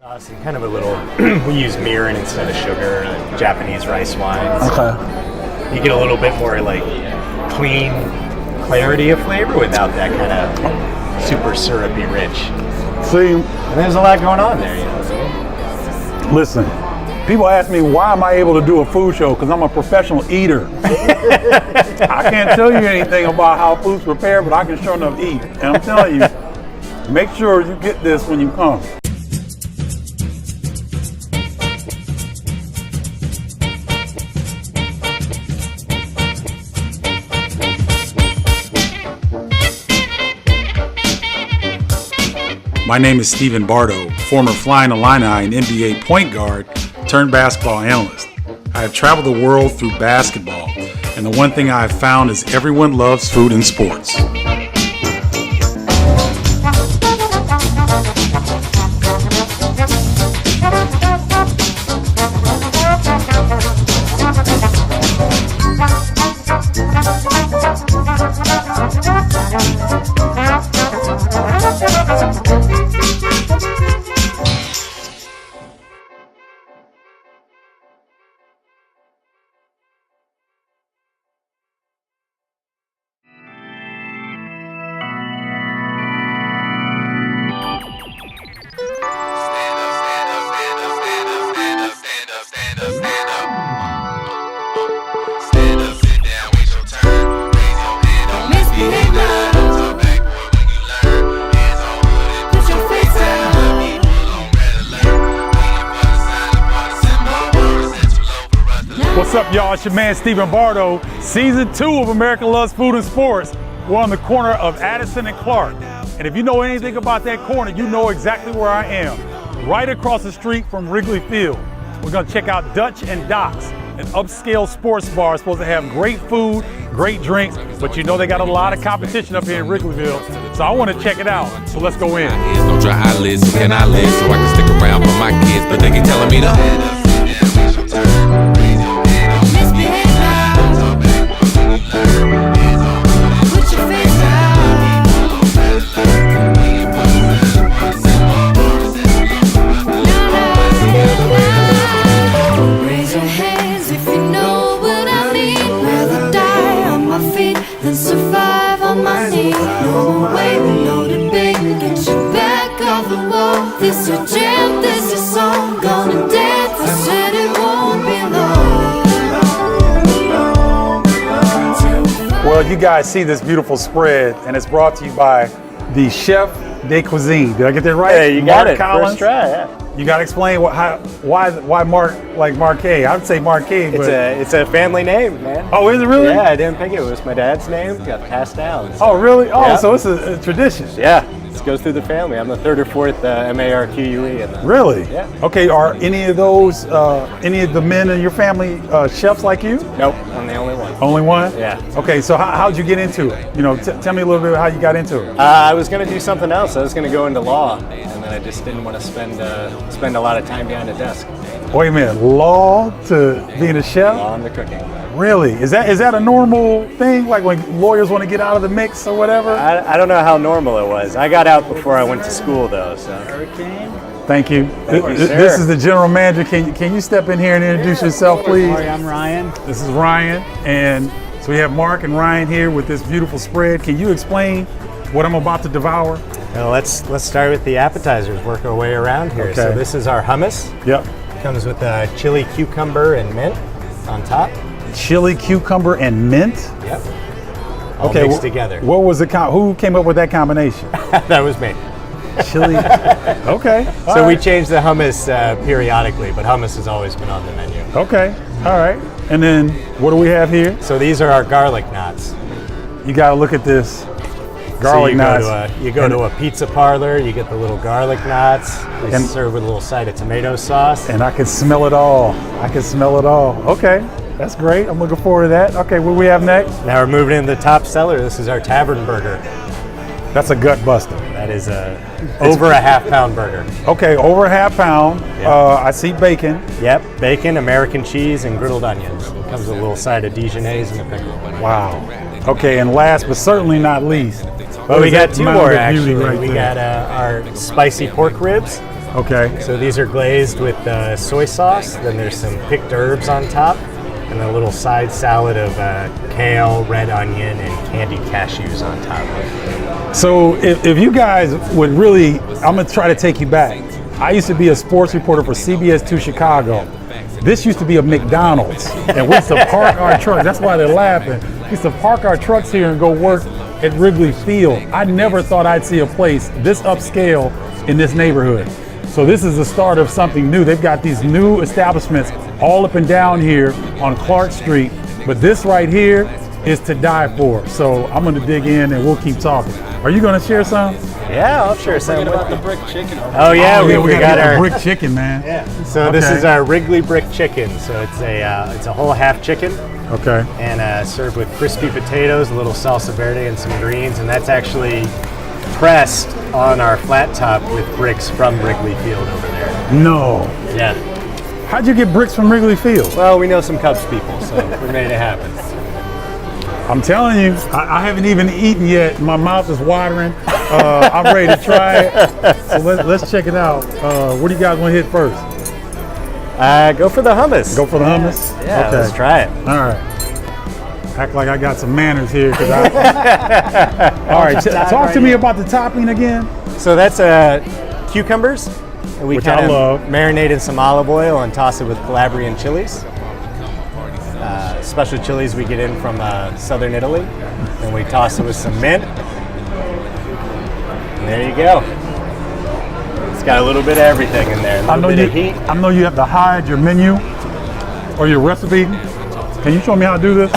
Kind of a little, we use mirin instead of sugar, Japanese rice wine. Okay. You get a little bit more like clean clarity of flavor without that kind of super syrupy rich. See, And there's a lot going on there, you know what I mean? listen, people ask me why am I able to do a food show? Because I'm a professional eater. I can't tell you anything about how food's prepared, but I can sure enough eat. And I'm telling you, make sure you get this when you come. My name is Stephen Bardo, former Flying Illini and NBA point guard turned basketball analyst. I have traveled the world through basketball, and the one thing I have found is everyone loves food and sports. What's up, y'all? It's your man, Stephen Bardo. Season 2 of America Loves Food and Sports. We're on the corner of Addison and Clark. And if you know anything about that corner, you know exactly where I am. Right across the street from Wrigley Field. We're gonna check out Dutch and Doc's, an upscale sports bar supposed to have great food, great drinks, but you know they got a lot of competition up here in Wrigleyville. So I wanna check it out. So let's go in. No dry eyelids, so can I live so I can stick around for my kids, but they keep telling me to. This a jam, this a song, gonna dance, I said it won't be long. Well, you guys see this beautiful spread, and it's brought to you by the Chef de Cuisine. Did I get that right? Hey, you got Mark it. Collins. First try, yeah. You got to explain why Mark, like Marquet. I would say Marquet, but It's a family name, man. oh, is it really? Yeah, I didn't pick it. It was my dad's name. Got passed down. So. Oh, really? Oh, Yeah. so it's a tradition. Yeah, it goes through the family. I'm the third or fourth MARQUE. Really? Yeah. Okay. Are any of those, any of the men in your family chefs like you? Nope, I'm the only one. Only one? Yeah. Okay. So how'd you get into it? You know, tell me a little bit how you got into it. I was going to do something else. I was going to go into law, and then I just didn't want to spend a lot of time behind a desk. Wait a minute. Law to being a chef? Law and the cooking. Really? Is that a normal thing? Like when lawyers want to get out of the mix or whatever? I don't know how normal it was. I got out before I went to school, though. So. Thank you. Thank you, This sir. is the general manager. Can you step in here and introduce yourself, please? Sorry, I'm Ryan. This is Ryan, and so we have Mark and Ryan here with this beautiful spread. Can you explain what I'm about to devour? Now let's start with the appetizers. Work our way around here. Okay. So this is our hummus. Yep. Comes with chili, cucumber, and mint on top. Chili, cucumber, and mint. Yep. All mixed together. What was who came up with that combination? That was me. Chili. Okay. So all we right. change the hummus periodically, but hummus has always been on the menu. Okay. All right. And then what do we have here? So these are our garlic knots. You got to look at this. Garlic knots. You go to a pizza parlor, you get the little garlic knots. They serve with a little side of tomato sauce. And I can smell it all. Okay, that's great. I'm looking forward to that. Okay, what do we have next? Now we're moving into the top seller. This is our tavern burger. That's a gut buster. That is over a half-pound burger. Okay, over a half pound. Yep. I see bacon. Yep, bacon, American cheese, and griddled onions. It comes with a little side of Dijonnaise and a pickle. Wow. Okay, and last but certainly not least. Well, we got that two mound more of beauty actually. right We there? got our spicy pork ribs. Okay. So these are glazed with soy sauce. Then there's some picked herbs on top, and a little side salad of kale, red onion, and candied cashews on top. So if you guys would really, I'm gonna try to take you back. I used to be a sports reporter for CBS 2 Chicago. This used to be a McDonald's, and we used to park our trucks. That's why they're laughing. We used to park our trucks here and go work at Wrigley Field. I never thought I'd see a place this upscale in this neighborhood. So this is the start of something new. They've got these new establishments all up and down here on Clark Street, but this right here is to die for. So I'm gonna dig in and we'll keep talking. Are you gonna share some? Yeah, I'll share some. About the brick chicken. Oh yeah, we gotta got get our the brick chicken, man. Yeah. So this Okay. is our Wrigley brick chicken. So it's a whole half chicken, Okay. and served with crispy potatoes, a little salsa verde, and some greens. And that's actually pressed on our flat top with bricks from Wrigley Field over there. No. Yeah. How'd you get bricks from Wrigley Field? Well, we know some Cubs people, so we made it happen. I'm telling you, I haven't even eaten yet. My mouth is watering. I'm ready to try it. So let's check it out. What do you guys want to hit first? Go for the hummus. Go for the hummus? Yeah, Okay. let's try it. All right. Act like I got some manners here. All right, talk to me about the topping again. So that's cucumbers. And we Which I kind of love. marinate in some olive oil and toss it with Calabrian chilies. Special chilies we get in from southern Italy. And we toss it with some mint. And there you go. It's got a little bit of everything in there. A little bit of heat. I know you have to hide your menu or your recipe. Can you show me how to do this?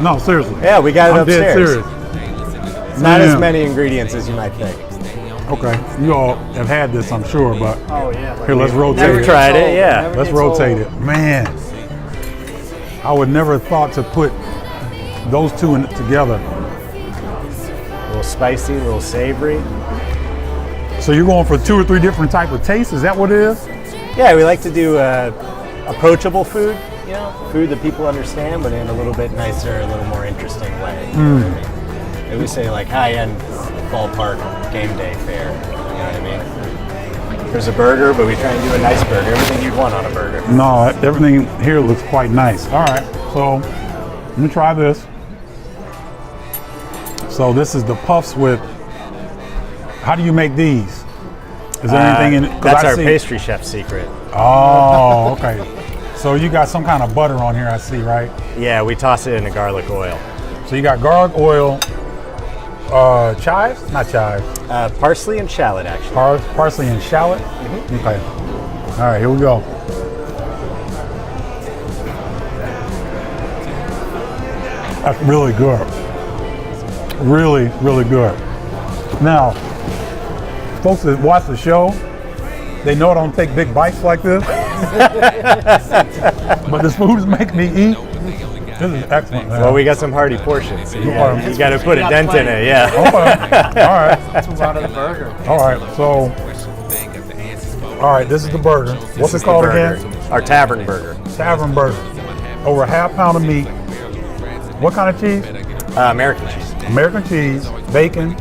No, seriously. Yeah, we got it I'm upstairs. dead serious. It's not as Man. many ingredients as you might think. Okay, you all have had this, I'm sure, but Oh yeah. here, let's rotate Never it. tried it, yeah. Never Let's gets rotate old. it. Man, I would never have thought to put those two together. A little spicy, a little savory. So you're going for 2 or 3 different type of tastes? Is that what it is? Yeah, we like to do approachable food, you know, food that people understand, but in a little bit nicer, a little more interesting way. And we say like high-end ballpark game day fare, you know what I mean? There's a burger, but we try and do a nice burger, everything you'd want on a burger. No, everything here looks quite nice. All right, so let me try this. So this is the puffs with, how do you make these? Is there anything in it? 'Cause That's I our see- pastry chef secret. Oh, okay. So you got some kind of butter on here, I see, right? Yeah, we toss it in a garlic oil. So you got garlic oil, chives? Not chives. Parsley and shallot, actually. Parsley and shallot? Okay. All right, here we go. That's really good. Really, really good. Now, folks that watch the show, they know I don't take big bites like this. But this food is making me eat. This is excellent, man. Well, we got some hearty portions. So you are- got to put a dent in it, yeah. Okay. All right. Let's move on to the burger. All right. So, all right, this is the burger. What's it called again? Our tavern burger. Tavern burger. Over a half pound of meat. What kind of cheese? American cheese. American cheese, bacon,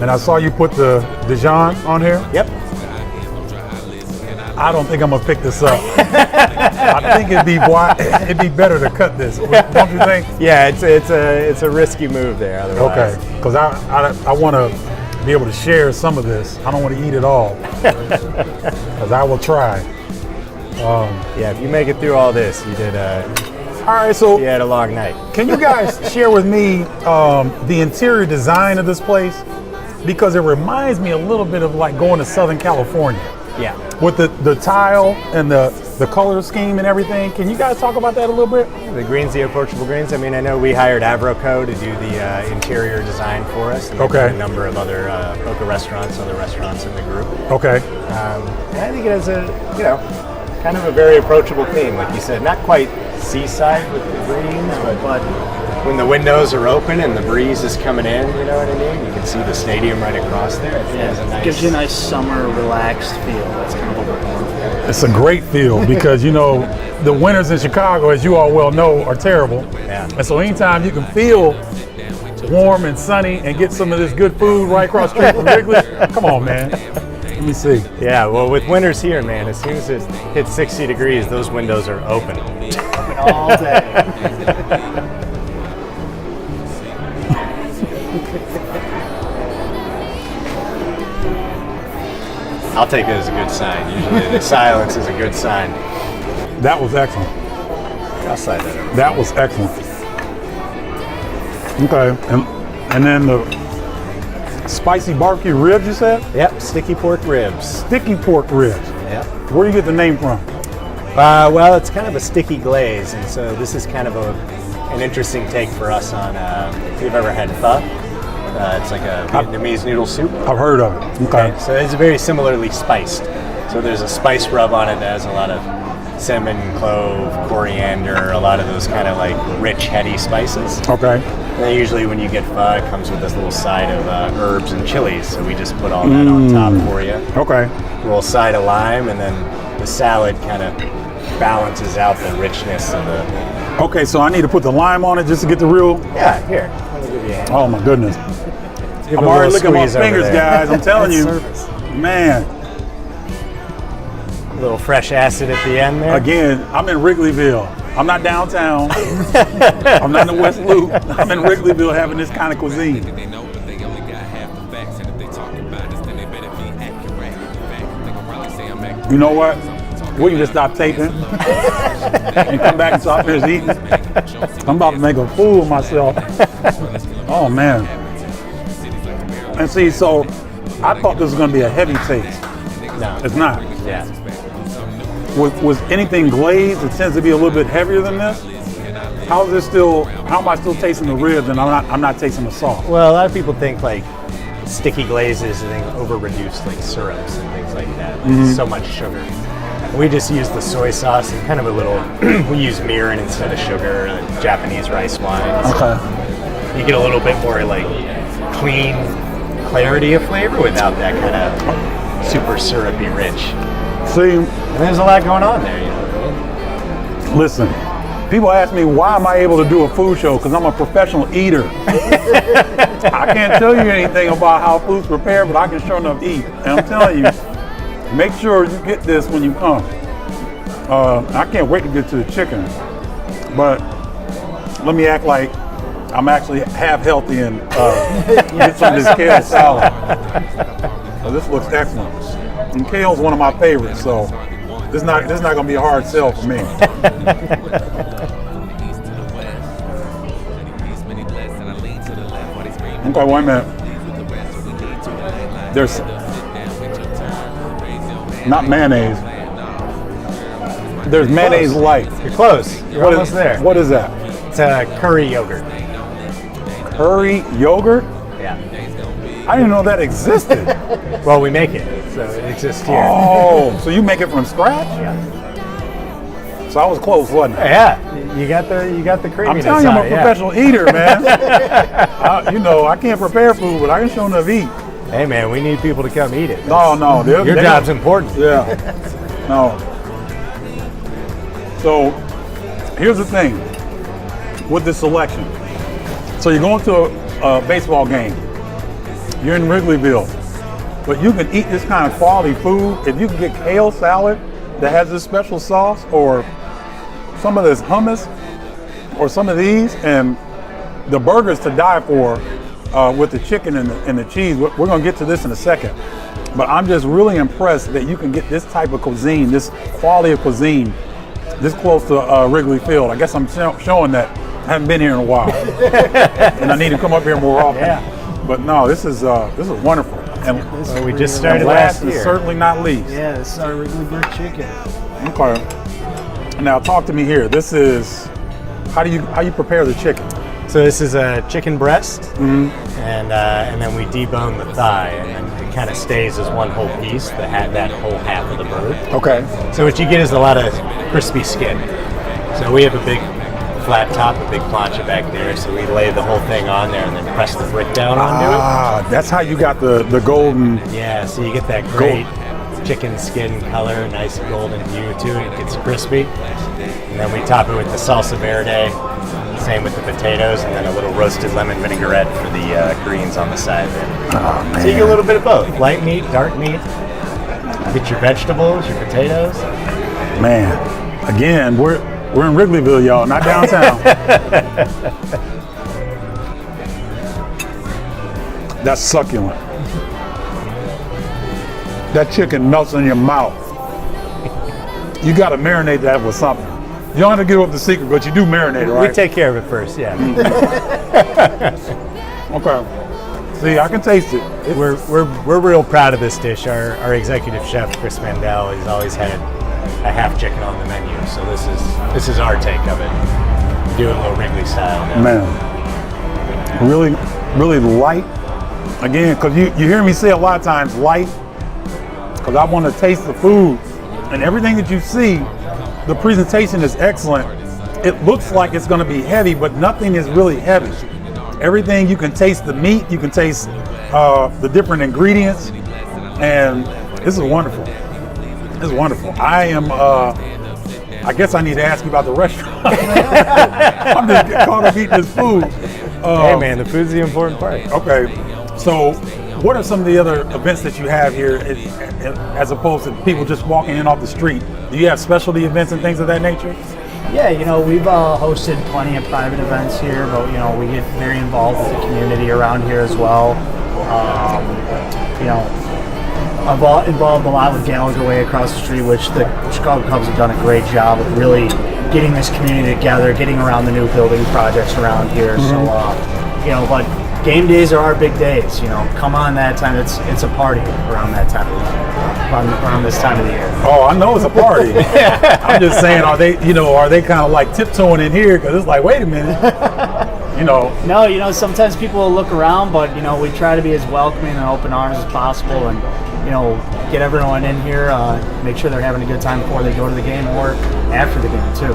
and I saw you put the Dijon on here. Yep. I don't think I'm gonna pick this up. I think it'd be better to cut this. Don't you think? Yeah, it's a risky move there. Otherwise. Okay, because I want to be able to share some of this. I don't want to eat it all, because I will try. Yeah, if you make it through all this, you did. All right, so You had a long night. can you guys share with me the interior design of this place? Because it reminds me a little bit of like going to Southern California Yeah. with the tile and the color scheme and everything. Can you guys talk about that a little bit? The greens, the approachable greens. I mean, I know we hired Avroco to do the interior design for us. And Okay. a number of other other restaurants in the group. Okay. And I think it has a, kind of a very approachable theme. Like you said, not quite seaside with the greens, but when the windows are open and the breeze is coming in, you know what I mean? You can see the stadium right across there. It has a nice... Gives you a nice summer, relaxed feel. That's kind of what we're going for. It's a great feel because, the winters in Chicago, as you all well know, are terrible. Yeah. And so anytime you can feel warm and sunny and get some of this good food right across the street from Wrigley, come on, man. Let me see. Yeah, well, with winters here, man, as soon as it hits 60 degrees, those windows are open. Open all day. I'll take it as a good sign. Usually the silence is a good sign. That was excellent. I'll slide that over. That was excellent. Okay, and then the spicy barbecue ribs, you said? Yep, sticky pork ribs. Sticky pork ribs. Yep. Where do you get the name from? Well, it's kind of a sticky glaze, and so this is kind of an interesting take for us on, if you've ever had pho. It's like a Vietnamese noodle soup. I've heard of it. Okay. So it's very similarly spiced. So there's a spice rub on it that has a lot of cinnamon, clove, coriander, a lot of those kind of like rich, heady spices. Okay. And then usually when you get pho, it comes with this little side of herbs and chilies. So we just put all that on top for you. Okay. A little side of lime, and then the salad kind of balances out the richness of the... Okay, so I need to put the lime on it just to get the real... Yeah, here. Let me give you a hand. Oh my goodness. Give I'm it a already little looking at my squeeze over fingers, there. guys. I'm telling you. Service. Man. A little fresh acid at the end there. Again, I'm in Wrigleyville. I'm not downtown. I'm not in the West Loop. I'm in Wrigleyville having this kind of cuisine. They know, but they only got half the facts. And if they talk about us, then they better be accurate. In fact, they gon' probably say I'm accurate. You know what? We can just stop taping and come back and stop here eating. I'm about to make a fool of myself. Oh man. And see, so I thought this was going to be a heavy taste. No. It's not. Yeah. Was anything glazed? It tends to be a little bit heavier than this. How is this still? How am I still tasting the ribs and I'm not tasting the sauce? Well, a lot of people think like sticky glazes and then over-reduced like syrups and things like that. Like so much sugar. We just use the soy sauce and kind of a little. We use mirin instead of sugar. Japanese rice wines. Okay. You get a little bit more like clean clarity of flavor without that kind of super syrupy rich. See, And there's a lot going on there, you know. listen. People ask me why am I able to do a food show? Because I'm a professional eater. I can't tell you anything about how food's prepared, but I can sure enough eat. And I'm telling you, make sure you get this when you come. I can't wait to get to the chicken, but let me act like I'm actually half healthy and get some of this kale salad. So this looks excellent. And kale's one of my favorites, so this is not going to be a hard sell for me. Okay, wait a minute. There's not mayonnaise. There's mayonnaise light. You're close. You're almost there. What is that? It's a curry yogurt. Curry yogurt? Yeah. I didn't know that existed. Well, we make it, so it exists here. Oh, so you make it from scratch? Yeah. So I was close, wasn't I? Yeah. You got the I'm creaminess. telling you, I'm a on it, yeah. professional eater, man. I can't prepare food, but I can show enough eat. Hey, man, we need people to come eat it. No. Your job's important. Yeah. No. So here's the thing with this selection. So you're going to a baseball game. You're in Wrigleyville, but you can eat this kind of quality food if you can get kale salad that has this special sauce, or some of this hummus, or some of these, and the burgers to die for with the chicken and the cheese. We're going to get to this in a second, but I'm just really impressed that you can get this type of cuisine, this quality of cuisine, this close to Wrigley Field. I guess I'm showing that I haven't been here in a while, and I need to come up here more often. Yeah. But no, this is wonderful. And Well, we just started last last year. is certainly not least. Yeah, this is our Wrigley brick chicken. Okay. Now talk to me here. This is how you prepare the chicken. So this is a chicken breast, and then we debone the thigh, and then it kind of stays as one whole piece, that whole half of the bird. Okay. So what you get is a lot of crispy skin. So we have a big flat top, a big plancha back there, so we lay the whole thing on there and then press the brick down onto Ah, that's how you got the golden. it. Yeah, so you get that great chicken skin color, nice golden hue to it. It gets crispy. And then we top it with the salsa verde, same with the potatoes, and then a little roasted lemon vinaigrette for the greens on the side there. Oh, So you get a little bit of both, light meat, dark meat. Get your vegetables, your potatoes. Man, again, we're in Wrigleyville, y'all, not downtown. That's succulent. That chicken melts in your mouth. You got to marinate that with something. You don't have to give up the secret, but you do marinate it, right? We take care of it first, yeah. Okay. See, I can taste it. We're real proud of this dish. Our executive chef Chris Mandel has always had a half chicken on the menu, so this is our take of it. Do it a little Wrigley style. Now. Man, really, really light. Again, because you hear me say a lot of times light, because I want to taste the food, and everything that you see, the presentation is excellent. It looks like it's going to be heavy, but nothing is really heavy. Everything, you can taste the meat, you can taste the different ingredients, and this is wonderful. This is wonderful. I am, I guess I need to ask you about the restaurant. I'm just getting caught up eating this food. Hey man, the food's the important part. Okay, so what are some of the other events that you have here as opposed to people just walking in off the street? Do you have specialty events and things of that nature? Yeah, we've hosted plenty of private events here, but we get very involved with the community around here as well. I've involved a lot with Gallagher Way across the street, which the Chicago Cubs have done a great job of really getting this community together, getting around the new building projects around here. So, but game days are our big days. Come on that time. It's a party around that time, around this time of the year. Oh, I know it's a party. I'm just saying, are they kind of like tiptoeing in here? Because it's like, wait a minute. No, sometimes people will look around, but we try to be as welcoming and open arms as possible, and get everyone in here, make sure they're having a good time before they go to the game or after the game too.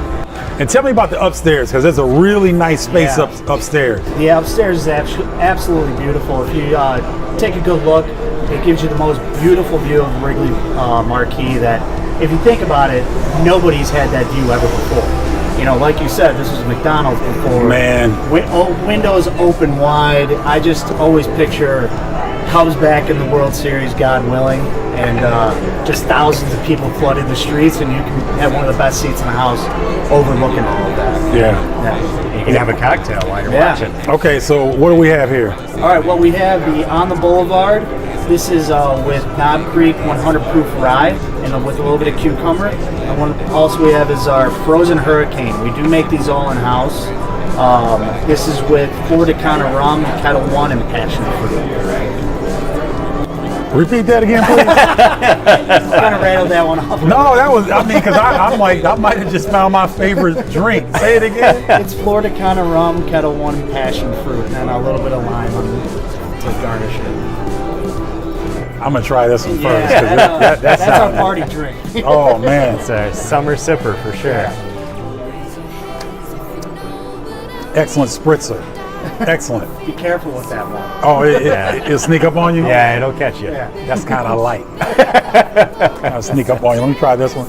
And tell me about the upstairs, because there's a really nice space upstairs. The upstairs is absolutely beautiful. If you take a good look, it gives you the most beautiful view of the Wrigley marquee that, if you think about it, nobody's had that view ever before. Like you said, this was McDonald's before. Man. Windows open wide. I just always picture Cubs back in the World Series, God willing, and just thousands of people flooding the streets, and you can have one of the best seats in the house overlooking all of that. Yeah. You can have a cocktail while you're watching. Okay, so what do we have here? All right, well, we have the On the Boulevard. This is with Knob Creek 100 proof rye and with a little bit of cucumber. And one also we have is our Frozen Hurricane. We do make these all in-house. This is with Florida Kind of rum, Kettle One, and passion fruit. Repeat that again, please. Kind of rattled that one off. No, that was, because I'm like, I might have just found my favorite drink. Say it again. It's Florida Kind of rum, Kettle One, and passion fruit, and then a little bit of lime to garnish it. I'm going to try this one first. Yeah, that's our party drink. Oh, man. It's a summer sipper for sure. Excellent spritzer. Excellent. Be careful with that one. Oh, it'll sneak up on you? Yeah, it'll catch you. Yeah. That's kind of light. I'll sneak up on you. Let me try this one.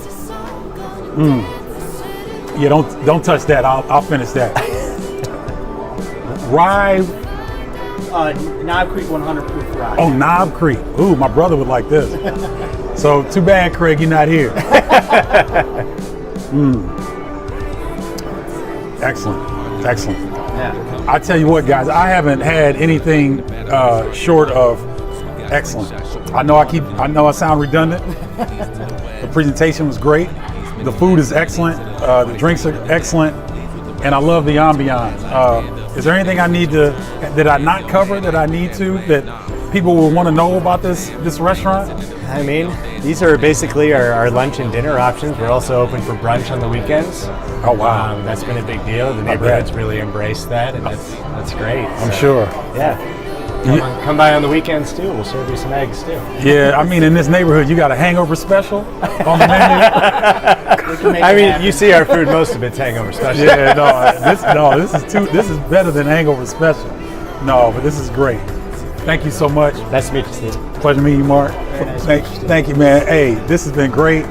Yeah, don't touch that. I'll finish that. Rye. Knob Creek 100 proof rye. Oh, Knob Creek. Ooh, my brother would like this. So too bad, Craig, you're not here. Excellent. Yeah. I tell you what, guys, I haven't had anything short of excellent. I know I sound redundant. The presentation was great. The food is excellent. The drinks are excellent, and I love the ambiance. Is there anything that I not cover that I need to, that people will want to know about this restaurant? I mean, these are basically our lunch and dinner options. We're also open for brunch on the weekends. Oh, wow. That's been a big deal. The neighborhood's really embraced that, and that's great. I'm sure. Yeah. Come by on the weekends too. We'll serve you some eggs too. Yeah, I mean, in this neighborhood, you got a hangover special on the menu. I mean, you see our food, most of it's hangover special. Yeah, this is better than hangover special. No, but this is great. Thank you so much. Nice to meet you, Steve. Pleasure meeting you, Mark. Thank you, man. Hey, this has been great.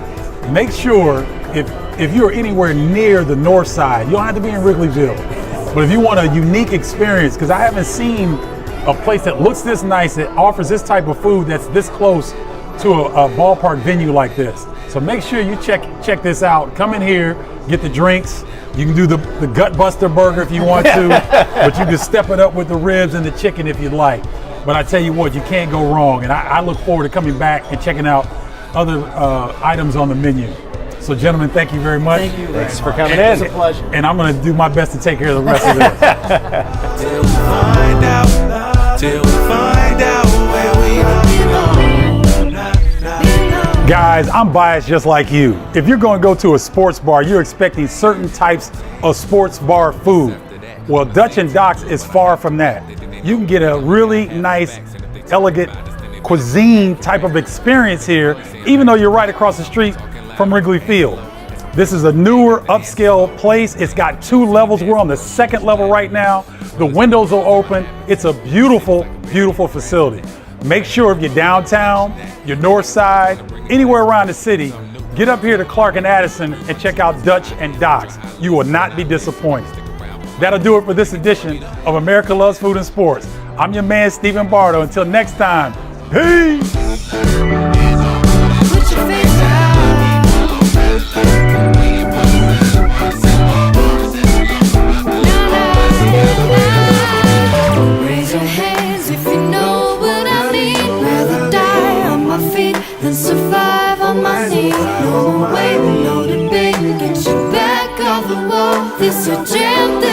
Make sure if you're anywhere near the north side, you don't have to be in Wrigleyville, but if you want a unique experience, because I haven't seen a place that looks this nice, that offers this type of food that's this close to a ballpark venue like this. So make sure you check this out. Come in here, get the drinks. You can do the gut buster burger if you want to, but you can step it up with the ribs and the chicken if you'd like. But I tell you what, you can't go wrong. And I look forward to coming back and checking out other items on the menu. So gentlemen, thank you very much. Thank you. Thanks for coming It was in. a pleasure. And I'm going to do my best to take care of the rest of this. Till we find out where we belong. Guys, I'm biased just like you. If you're going to go to a sports bar, you're expecting certain types of sports bar food. Well, Dutch and Doc's is far from that. You can get a really nice, elegant cuisine type of experience here, even though you're right across the street from Wrigley Field. This is a newer, upscale place. It's got 2 levels. We're on the 2nd level right now. The windows are open. It's a beautiful, beautiful facility. Make sure if you're downtown, you're north side, anywhere around the city, get up here to Clark and Addison and check out Dutch and Doc's. You will not be disappointed. That'll do it for this edition of America Loves Food and Sports. I'm your man, Stephen Bardo. Until next time, peace! Put your face out. Raise your hands if you know what I mean. Rather die on my feet than survive on my knees. No more waiting, no debating. Get you back off the wall. This your jam.